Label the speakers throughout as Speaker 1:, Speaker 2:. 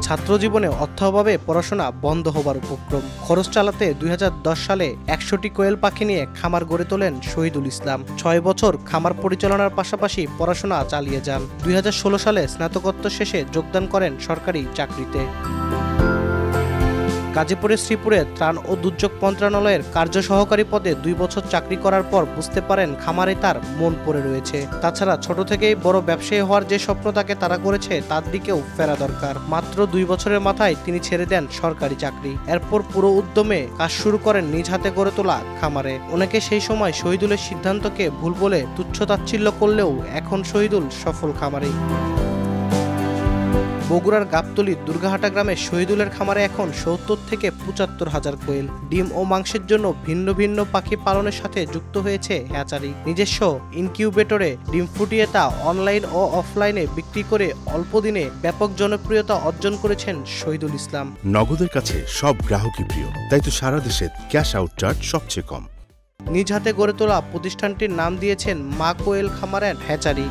Speaker 1: ছাত্র জীবনে অর্থাভাবে পড়াশোনা বন্ধ হবার উপক্রম। খরচ চালাতে 2010 সালে 100টি কোয়েল পাখি নিয়ে খামার গড়ে তোলেন শহীদুল ইসলাম। 6 বছর খামার পরিচালনার পাশাপাশি পড়াশোনা চালিয়ে যান। 2016 সালে স্নাতকোত্তর শেষে যোগদান করেন সরকারি চাকরিতে। গাজীপুরের শ্রীপুরে ত্রাণ ও দুর্যোগ মন্ত্রণালয়ের কার্য সহকারী পদে 2 বছর চাকরি করার পর বুঝতে পারেন খামারে তার মন পড়ে রয়েছে। তাছাড়া ছোট থেকেই বড় ব্যবসায়ী হওয়ার যে স্বপ্ন তাকে তাড়া করেছে তার দিকেও ফেরা দরকার। মাত্র 2 বছরের মাথায় তিনি ছেড়ে দেন সরকারি চাকরি। এরপর পুরো উদ্যমে কাজ শুরু করেন নিজ হাতে গড়ে তোলা খামারে। অনেকে সেই সময় শহীদুলের সিদ্ধান্তকে ভুল বলে তুচ্ছ-তাচ্ছিল্য করলেও এখন শহীদুল সফল খামারি। বগুড়ার গাবতলী দুর্গাহাটা গ্রামের শহীদুলের খামারে এখন 70 থেকে 75 হাজার কোয়েল। ডিম ও মাংসের জন্য ভিন্ন ভিন্ন পাখি পালনের সাথে যুক্ত হয়েছে হ্যাচারি। নিজস্ব ইনকিউবেটরে ডিম ফুটিয়ে তা অনলাইন ও অফলাইনে বিক্রি করে অল্প দিনে ব্যাপক জনপ্রিয়তা অর্জন করেছেন শহীদুল ইসলাম।
Speaker 2: নগদের কাছে সব গ্রাহকই প্রিয়, তাই তো সারা দেশে ক্যাশ আউট চার্জ সবচেয়ে কম।
Speaker 1: নিজ হাতে গড়ে তোলা প্রতিষ্ঠানটির নাম দিয়েছেন মা কোয়েল খামার অ্যান্ড হ্যাচারি।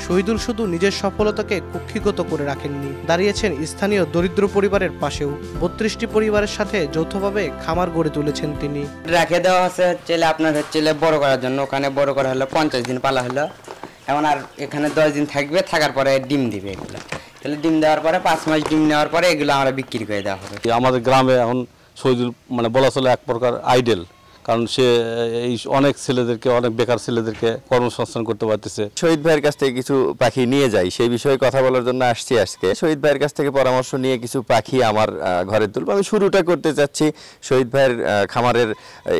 Speaker 1: শহীদুল শুধু নিজের সফলতাকে কুক্ষিগত করে রাখেননি, দাঁড়িয়েছেন স্থানীয় দরিদ্র পরিবারের পাশেও। 32টি পরিবারের সাথে যৌথভাবে খামার গড়ে তুলেছেন তিনি।
Speaker 3: রেখে দেওয়া হচ্ছে আপনার বড় করার জন্য। ওখানে বড় করা হলো 50 দিন পালা হলো। এখন আর এখানে 10 দিন থাকবে, থাকার পরে ডিম দিবে এগুলো। তাহলে ডিম দেওয়ার পরে 5 মাস ডিম নেওয়ার পরে এগুলো আমরা বিক্রি করে দেওয়া হবে।
Speaker 4: আমাদের গ্রামে এখন শহীদুল বলা চলে এক প্রকার আইডেল, কারণ সে এই অনেক ছেলেদেরকে, অনেক বেকার ছেলেদেরকে কর্মসংস্থান করতে পারতেছে।
Speaker 5: শহীদ ভাইয়ের কাছ থেকে কিছু পাখি নিয়ে যাই, সেই বিষয়ে কথা বলার জন্য আসছি আজকে। শহীদ ভাইয়ের কাছ থেকে পরামর্শ নিয়ে কিছু পাখি আমার ঘরে তুলব। আমি শুরুটা করতে চাচ্ছি শহীদ ভাইয়ের খামারের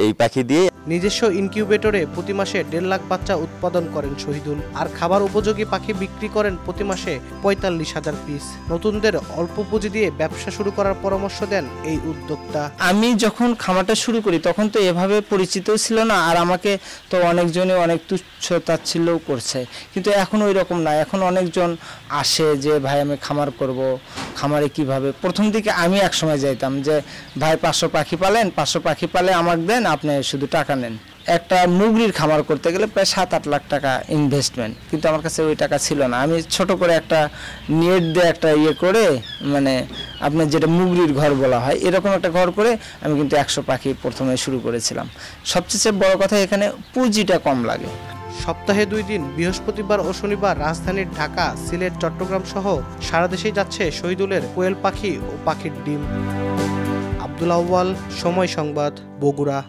Speaker 5: এই পাখি দিয়ে।
Speaker 1: নিজস্ব ইনকিউবেটরে প্রতি মাসে 1.5 লাখ বাচ্চা উৎপাদন করেন শহীদুল, আর খাবার উপযোগী পাখি বিক্রি করেন প্রতি মাসে 45,000 পিস। নতুনদের অল্প পুঁজি দিয়ে ব্যবসা শুরু করার পরামর্শ দেন এই উদ্যোক্তা।
Speaker 6: আমি যখন খামারটা শুরু করি তখন তো এভাবে পরিচিত ছিল না, আর আমাকে তো অনেকজনই অনেক তুচ্ছ-তাচ্ছিল্যও করছে, কিন্তু এখন ওই রকম না। এখন অনেকজন আসে যে ভাই আমি খামার করব, খামারে কিভাবে। প্রথম দিকে আমি এক সময় যাইতাম যে ভাই 500 পাখি পালেন, 500 পাখি পালে আমাকে দেন, আপনি শুধু টাকা নেন। একটা মুগরির খামার করতে গেলে প্রায় 7-8 লাখ টাকা ইনভেস্টমেন্ট, কিন্তু আমার কাছে ওই টাকা ছিল না। আমি ছোট করে একটা নেট দিয়ে একটা করে আপনার যেটা মুগরির ঘর বলা হয় এরকম একটা ঘর করে আমি কিন্তু 100 পাখি প্রথমে শুরু করেছিলাম। সবচেয়ে বড় কথা এখানে পুঁজিটা কম লাগে।
Speaker 1: সপ্তাহে 2 দিন বৃহস্পতিবার ও শনিবার রাজধানীর ঢাকা, সিলেট, চট্টগ্রাম সহ সারা দেশেই যাচ্ছে শহীদুলের কোয়েল পাখি ও পাখির ডিম। আব্দুল আউয়াল, সময় সংবাদ, বগুড়া।